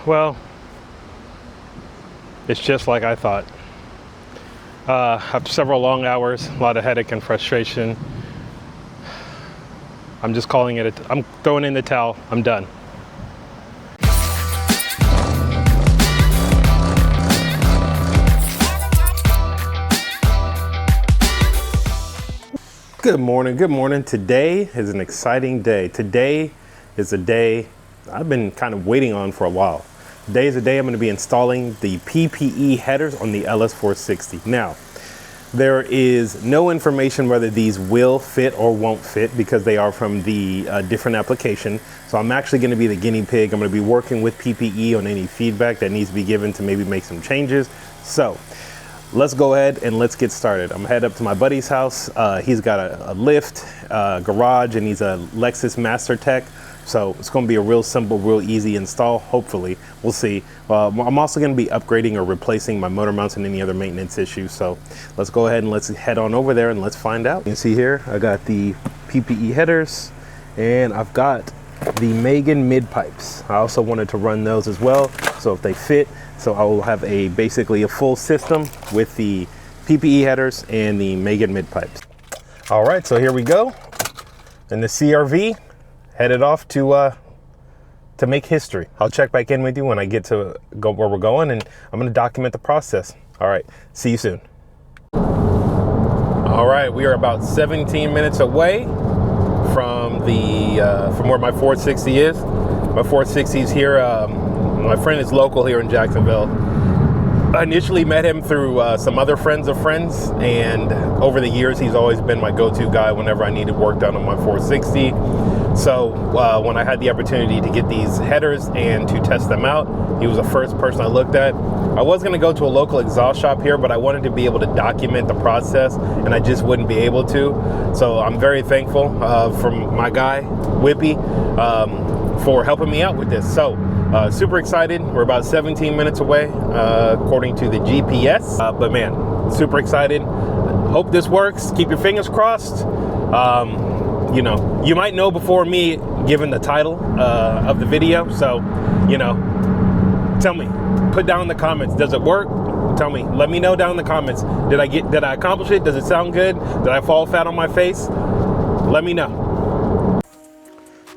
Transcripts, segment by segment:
Well, it's just like I thought. After several long hours, a lot of headache and frustration, I'm just calling it, I'm throwing in the towel, I'm done. Good morning, good morning. Today is an exciting day. Today is a day I've been kind of waiting on for a while. Today is the day I'm going to be installing the PPE headers on the LS460. Now, there is no information whether these will fit or won't fit because they are from the different application. So I'm actually going to be the guinea pig. I'm going to be working with PPE on any feedback that needs to be given to maybe make some changes. So let's go ahead and let's get started. I'm head up to my buddy's house. He's got a lift, garage, and he's a Lexus Master Tech. So it's going to be a real simple, real easy install. Hopefully, we'll see. I'm also going to be upgrading or replacing my motor mounts and any other maintenance issues. So let's go ahead and let's head on over there and let's find out. You can see here, I got the PPE headers and I've got the Megan mid pipes. I also wanted to run those as well. So if they fit, so I will have basically a full system with the PPE headers and the Megan mid pipes. All right, so here we go. And the CRV headed off to make history. I'll check back in with you when I get to go where we're going, and I'm going to document the process. All right, see you soon. All right, we are about 17 minutes away from from where my 460 is. My 460 is here. My friend is local here in Jacksonville. I initially met him through some other friends of friends, and over the years he's always been my go-to guy whenever I needed work done on my 460. So when I had the opportunity to get these headers and to test them out, he was the first person I looked at. I was going to go to a local exhaust shop here, but I wanted to be able to document the process, and I just wouldn't be able to. So I'm very thankful from my guy, Whippy, for helping me out with this. So super excited. We're about 17 minutes away, according to the GPS. But man, super excited. Hope this works. Keep your fingers crossed. You know, you might know before me given the title of the video. So, you know, tell me, put down in the comments, does it work? Tell me, let me know down in the comments. Did I accomplish it? Does it sound good? Did I fall flat on my face? Let me know.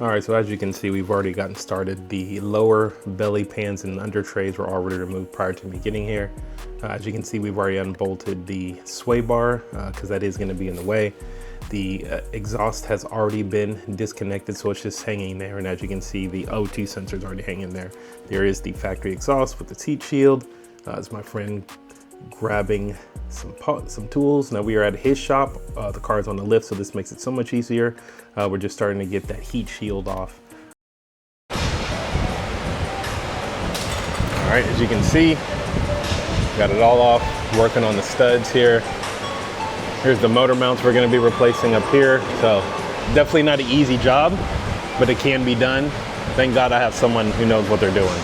All right, so as you can see, we've already gotten started. The lower belly pans and under trays were already removed prior to me getting here. As you can see, we've already unbolted the sway bar because that is going to be in the way. The exhaust has already been disconnected, so it's just hanging there. And as you can see, the O2 sensor is already hanging there. There is the factory exhaust with its heat shield. It's my friend grabbing some tools. Now we are at his shop. The car is on the lift, so this makes it so much easier. We're just starting to get that heat shield off. All right, as you can see, got it all off, working on the studs here. Here's the motor mounts we're going to be replacing up here. So definitely not an easy job, but it can be done. Thank God I have someone who knows what they're doing.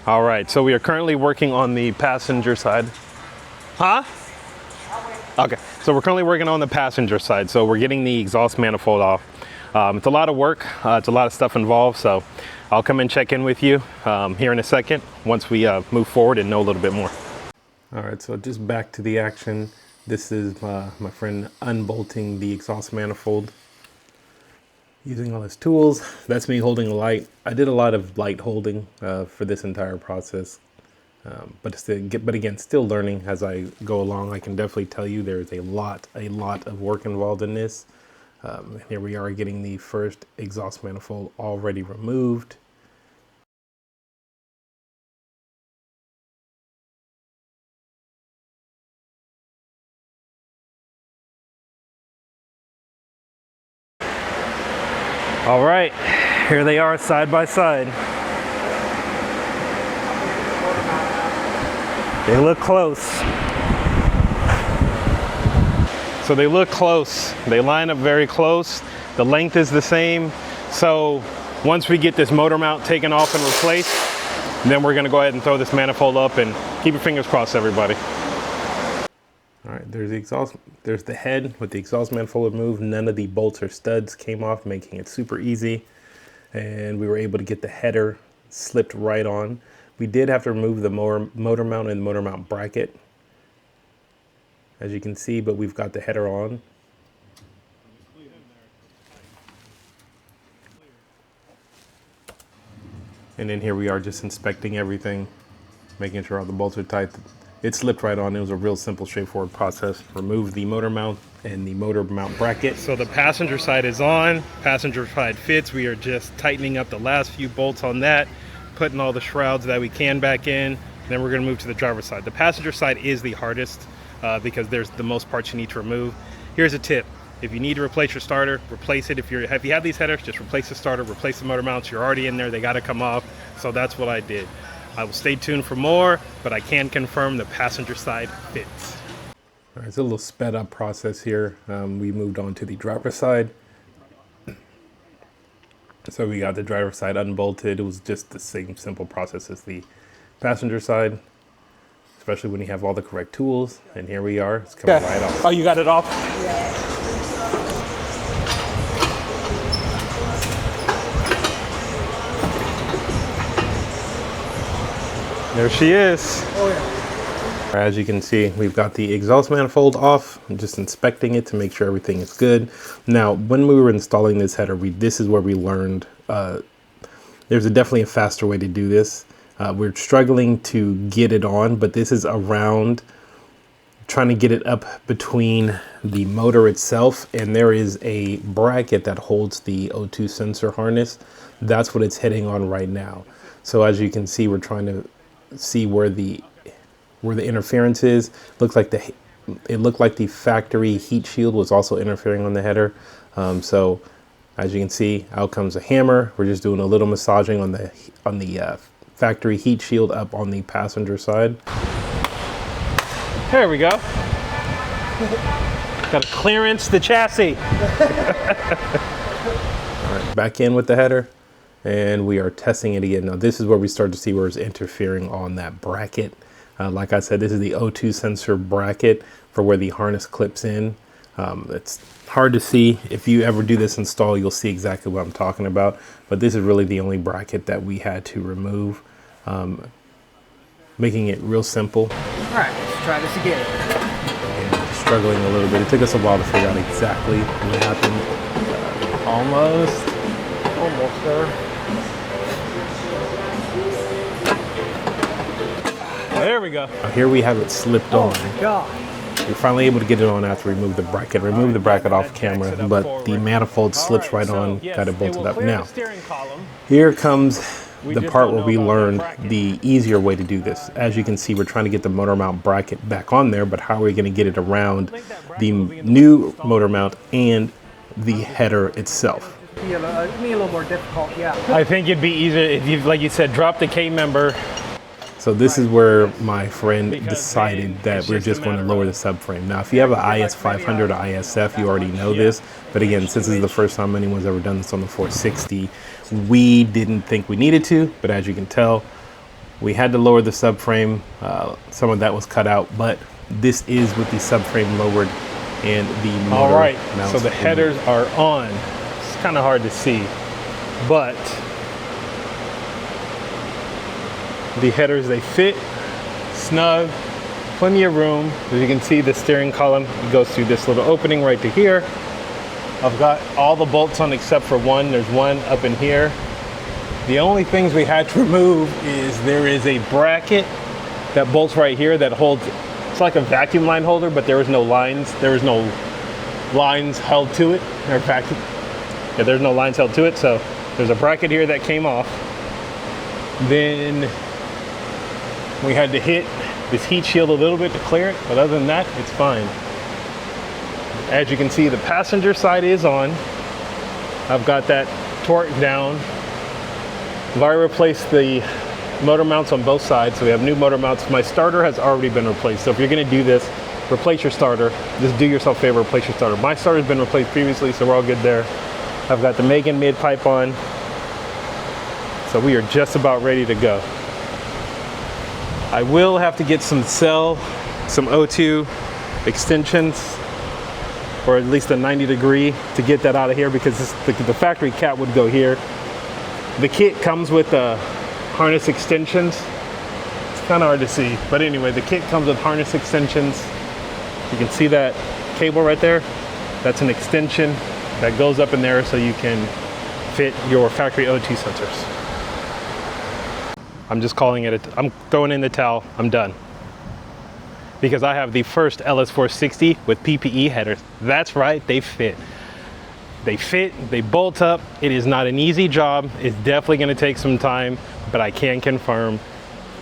All right, so we are currently working on the passenger side. Huh? Okay, so we're currently working on the passenger side. So we're getting the exhaust manifold off. It's a lot of work. It's a lot of stuff involved. So I'll come and check in with you here in a second once we move forward and know a little bit more. All right, so just back to the action. This is my friend unbolting the exhaust manifold using all his tools. That's me holding a light. I did a lot of light holding for this entire process, but again, still learning as I go along. I can definitely tell you there is a lot of work involved in this. Here we are getting the first exhaust manifold already removed. All right, here they are side by side. They look close. So they look close. They line up very close. The length is the same. So once we get this motor mount taken off and replaced, then we're gonna go ahead and throw this manifold up and keep your fingers crossed, everybody. All right, there's the exhaust. There's the head with the exhaust manifold removed. None of the bolts or studs came off, making it super easy. And we were able to get the header slipped right on. We did have to remove the motor mount and the motor mount bracket, as you can see, but we've got the header on. And then here we are just inspecting everything, making sure all the bolts are tight. It slipped right on. It was a real simple, straightforward process. Remove the motor mount and the motor mount bracket. So the passenger side is on, passenger side fits. We are just tightening up the last few bolts on that, putting all the shrouds that we can back in. Then we're gonna move to the driver's side. The passenger side is the hardest because there's the most parts you need to remove. Here's a tip. If you need to replace your starter, replace it. If you have these headers, just replace the starter, replace the motor mounts. You're already in there, they gotta come off. So that's what I did. I will stay tuned for more, but I can confirm the passenger side fits. All right, it's a little sped up process here. We moved on to the driver's side. So we got the driver's side unbolted. It was just the same simple process as the passenger side, especially when you have all the correct tools. And here we are, it's coming right off. Oh, you got it off? Yeah. There she is. Oh yeah. As you can see, we've got the exhaust manifold off. I'm just inspecting it to make sure everything is good. Now, when we were installing this header, this is where we learned there's definitely a faster way to do this. We're struggling to get it on, but this is around trying to get it up between the motor itself, and there is a bracket that holds the O2 sensor harness. That's what it's hitting on right now. So as you can see, we're trying to see where the interference is. It looked like the factory heat shield was also interfering on the header. So as you can see, out comes a hammer. We're just doing a little massaging on the factory heat shield up on the passenger side. There we go. Got to clearance the chassis. All right, back in with the header. And we are testing it again. Now this is where we start to see where it's interfering on that bracket. Like I said, this is the O2 sensor bracket for where the harness clips in. It's hard to see. If you ever do this install, you'll see exactly what I'm talking about. But this is really the only bracket that we had to remove, making it real simple. All right, let's try this again. And struggling a little bit. It took us a while to figure out exactly what happened. Almost there. There we go. Here we have it slipped on. Oh my God. We're finally able to get it on after we removed the bracket. Remove the bracket off camera, but the manifold slips right on, got it bolted up. Now, here comes the part where we learned the easier way to do this. As you can see, we're trying to get the motor mount bracket back on there, but how are we going to get it around the new motor mount and the header itself? Be a little more difficult, yeah. I think it'd be easier if you, like you said, drop the K member. So this is where my friend decided that we're just going to lower the subframe. Now, if you have an IS500 or ISF, you already know this. But again, since this is the first time anyone's ever done this on the 460, we didn't think we needed to. But as you can tell, we had to lower the subframe. Some of that was cut out, but this is with the subframe lowered and the motor. All right, mounts so the headers are on. It's kind of hard to see, but the headers, they fit snug, plenty of room. As you can see, the steering column goes through this little opening right to here. I've got all the bolts on except for one. There's one up in here. The only things we had to remove is there is a bracket that bolts right here that holds, it's like a vacuum line holder, but there is no lines. There is no lines held to it. Or vacuum. Yeah, there's no lines held to it. So there's a bracket here that came off. Then we had to hit this heat shield a little bit to clear it, but other than that, it's fine. As you can see, the passenger side is on. I've got that torqued down. I've already replaced the motor mounts on both sides, so we have new motor mounts. My starter has already been replaced, so if you're gonna do this, replace your starter. Just do yourself a favor, replace your starter. My starter's been replaced previously, so we're all good there. I've got the Megan mid pipe on, so we are just about ready to go. I will have to get some O2 extensions, or at least a 90-degree to get that out of here, because the factory cap would go here. The kit comes with a harness extensions. It's kind of hard to see, but anyway, the kit comes with harness extensions. You can see that cable right there. That's an extension that goes up in there so you can fit your factory O2 sensors. I'm just calling it, I'm throwing in the towel, I'm done. Because I have the first LS460 with PPE headers. That's right, they fit. They fit, they bolt up. It is not an easy job. It's definitely gonna take some time, but I can confirm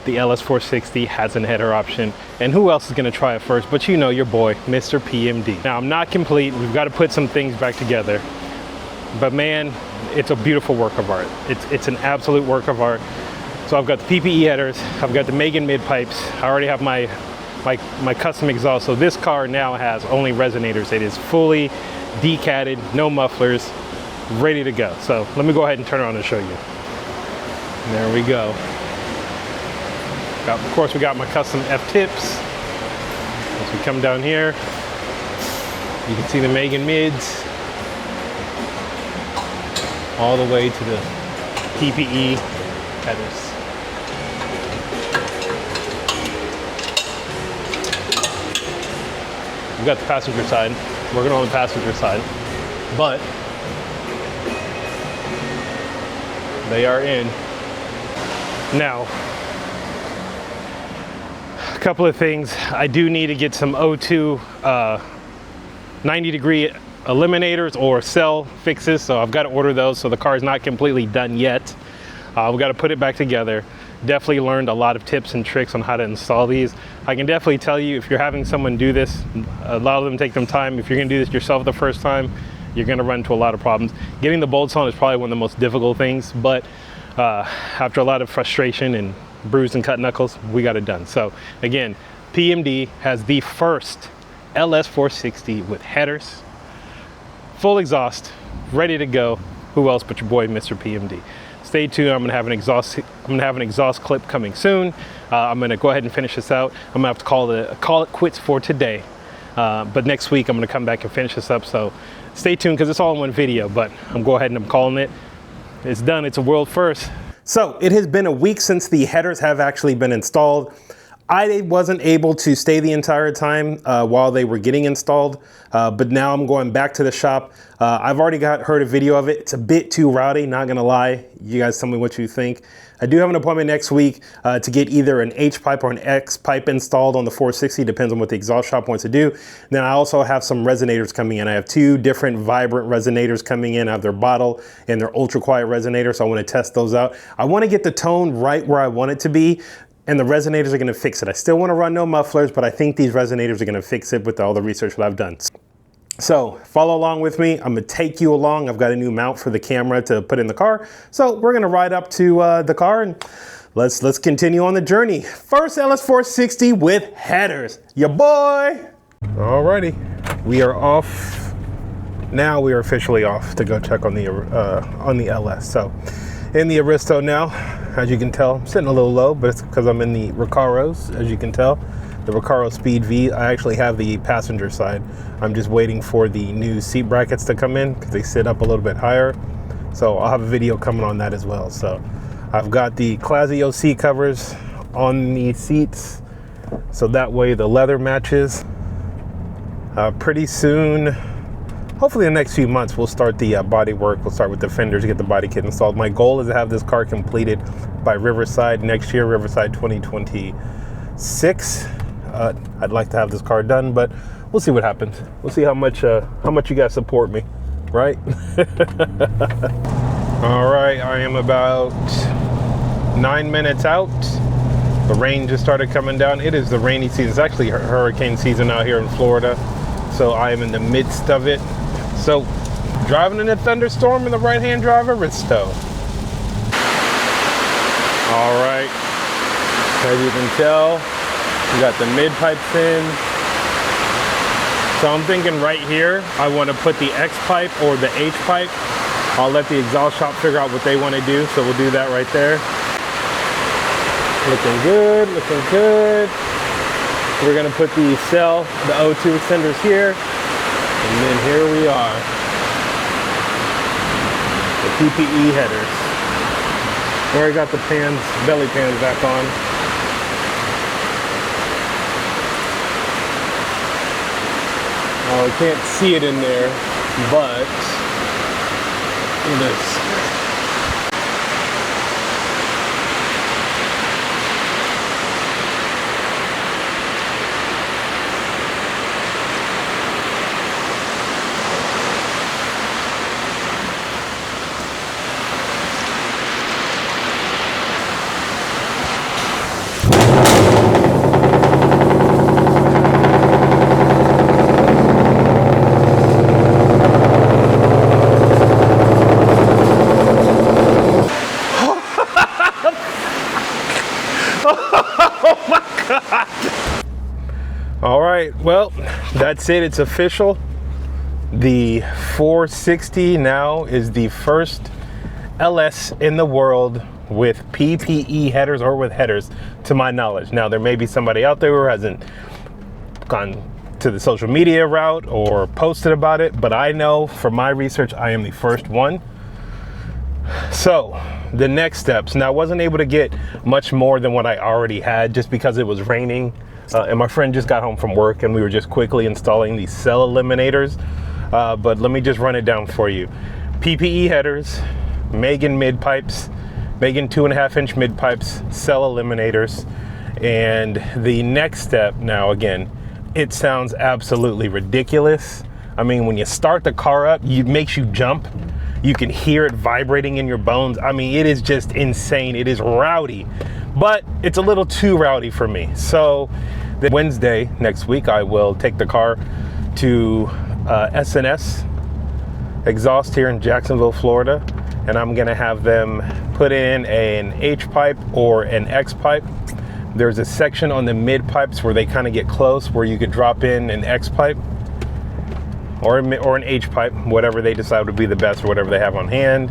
the LS460 has an header option. And who else is gonna try it first? But you know your boy, Mr. PMD. Now I'm not complete, we've got to put some things back together. But man, it's a beautiful work of art. It's an absolute work of art. So I've got the PPE headers, I've got the Megan mid pipes, I already have my custom exhaust. So this car now has only resonators. It is fully decatted, no mufflers, ready to go. So let me go ahead and turn it on and show you. There we go. Of course, we got my custom F-tips. As we come down here, you can see the Megan mids all the way to the PPE headers. We got the passenger side, working on the passenger side, but they are in. Now, a couple of things. I do need to get some O2 90-degree eliminators or cell fixes, so I've got to order those. So the car is not completely done yet. We've got to put it back together. Definitely learned a lot of tips and tricks on how to install these. I can definitely tell you, if you're having someone do this, a lot of them take them time. If you're going to do this yourself the first time, you're going to run into a lot of problems. Getting the bolts on is probably one of the most difficult things, but after a lot of frustration and bruised and cut knuckles, we got it done. So again, PMD has the first LS460 with headers, full exhaust, ready to go. Who else but your boy, Mr. PMD? Stay tuned. I'm gonna have an exhaust clip coming soon. I'm gonna go ahead and finish this out. I'm gonna have to call it quits for today. But next week I'm gonna come back and finish this up. So stay tuned, because it's all in one video. But I'm going ahead and I'm calling it. It's done. It's a world first. So it has been a week since the headers have actually been installed. I wasn't able to stay the entire time while they were getting installed, but now I'm going back to the shop. I've already heard a video of it. It's a bit too rowdy, not gonna lie. You guys tell me what you think. I do have an appointment next week to get either an H pipe or an X pipe installed on the 460, depends on what the exhaust shop wants to do. Then I also have some resonators coming in. I have two different vibrant resonators coming in. I have their bottle and their ultra quiet resonator, so I wanna test those out. I wanna get the tone right where I want it to be, and the resonators are gonna fix it. I still wanna run no mufflers, but I think these resonators are gonna fix it with all the research that I've done. So follow along with me. I'm gonna take you along. I've got a new mount for the camera to put in the car. So we're gonna ride up to the car and let's continue on the journey. First LS460 with headers, ya boy. Alrighty, we are off. Now we are officially off to go check on the LS. So in the Aristo now, as you can tell, I'm sitting a little low, but it's because I'm in the Recaros, as you can tell. The Recaro Speed V. I actually have the passenger side. I'm just waiting for the new seat brackets to come in because they sit up a little bit higher. So I'll have a video coming on that as well. So I've got the Classio seat covers on the seats, so that way the leather matches. Pretty soon, hopefully the next few months, we'll start the body work. We'll start with the fenders, get the body kit installed. My goal is to have this car completed by Riverside next year, Riverside 2026. I'd like to have this car done, but we'll see what happens. We'll see how much you guys support me, right? All right, I am about 9 minutes out. The rain just started coming down. It is the rainy season. It's actually hurricane season out here in Florida, so I am in the midst of it. So driving in a thunderstorm in the right-hand drive Aristo. All right, as you can tell, we got the mid pipes in. So I'm thinking right here, I want to put the X pipe or the H pipe. I'll let the exhaust shop figure out what they want to do. So we'll do that right there. Looking good, looking good. We're gonna put the cell, the O2 extenders here. And then here we are. The PPE headers. Already got the pans, belly pans back on. Oh, we can't see it in there, but look at this. All right, well, that's it. It's official. The 460 now is the first LS in the world with PPE headers, or with headers, to my knowledge. Now, there may be somebody out there who hasn't gone to the social media route or posted about it, but I know from my research, I am the first one. So the next steps. Now, I wasn't able to get much more than what I already had just because it was raining. And my friend just got home from work and we were just quickly installing these cell eliminators. But let me just run it down for you. PPE headers, Megan mid pipes, Megan 2.5-inch mid pipes, cell eliminators. And the next step now, again, it sounds absolutely ridiculous. I mean, when you start the car up, it makes you jump. You can hear it vibrating in your bones. I mean, it is just insane. It is rowdy, but it's a little too rowdy for me. So then Wednesday next week, I will take the car to S&S Exhaust here in Jacksonville, Florida, and I'm gonna have them put in an H pipe or an X pipe. There's a section on the mid pipes where they kind of get close, where you could drop in an X pipe or an H pipe, whatever they decide would be the best, or whatever they have on hand.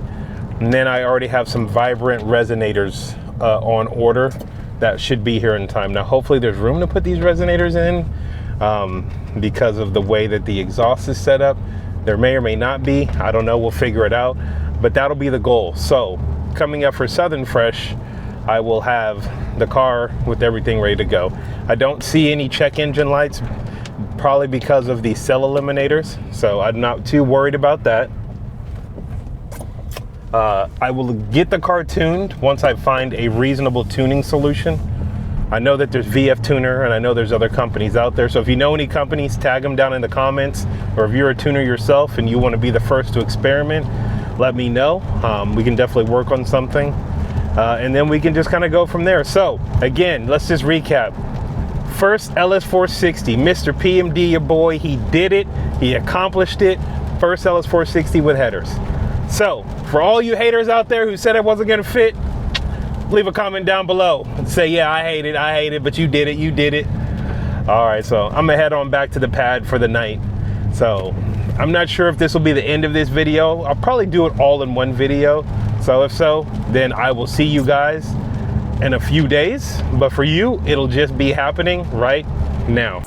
And then I already have some vibrant resonators on order that should be here in time. Now, hopefully there's room to put these resonators in because of the way that the exhaust is set up. There may or may not be, I don't know, we'll figure it out, but that'll be the goal. So coming up for Southern Fresh, I will have the car with everything ready to go. I don't see any check engine lights, probably because of the cell eliminators, so I'm not too worried about that. I will get the car tuned once I find a reasonable tuning solution. I know that there's VF Tuner, and I know there's other companies out there, so if you know any companies, tag them down in the comments, or if you're a tuner yourself and you want to be the first to experiment, let me know. We can definitely work on something, and then we can just kind of go from there. So again, let's just recap. First LS460, Mr. PMD, your boy, he did it, he accomplished it. First LS460 with headers. So for all you haters out there who said it wasn't gonna fit, leave a comment down below and say, yeah, I hate it, but you did it. All right, so I'm gonna head on back to the pad for the night. So I'm not sure if this will be the end of this video. I'll probably do it all in one video. So if so, then I will see you guys in a few days, but for you, it'll just be happening right now.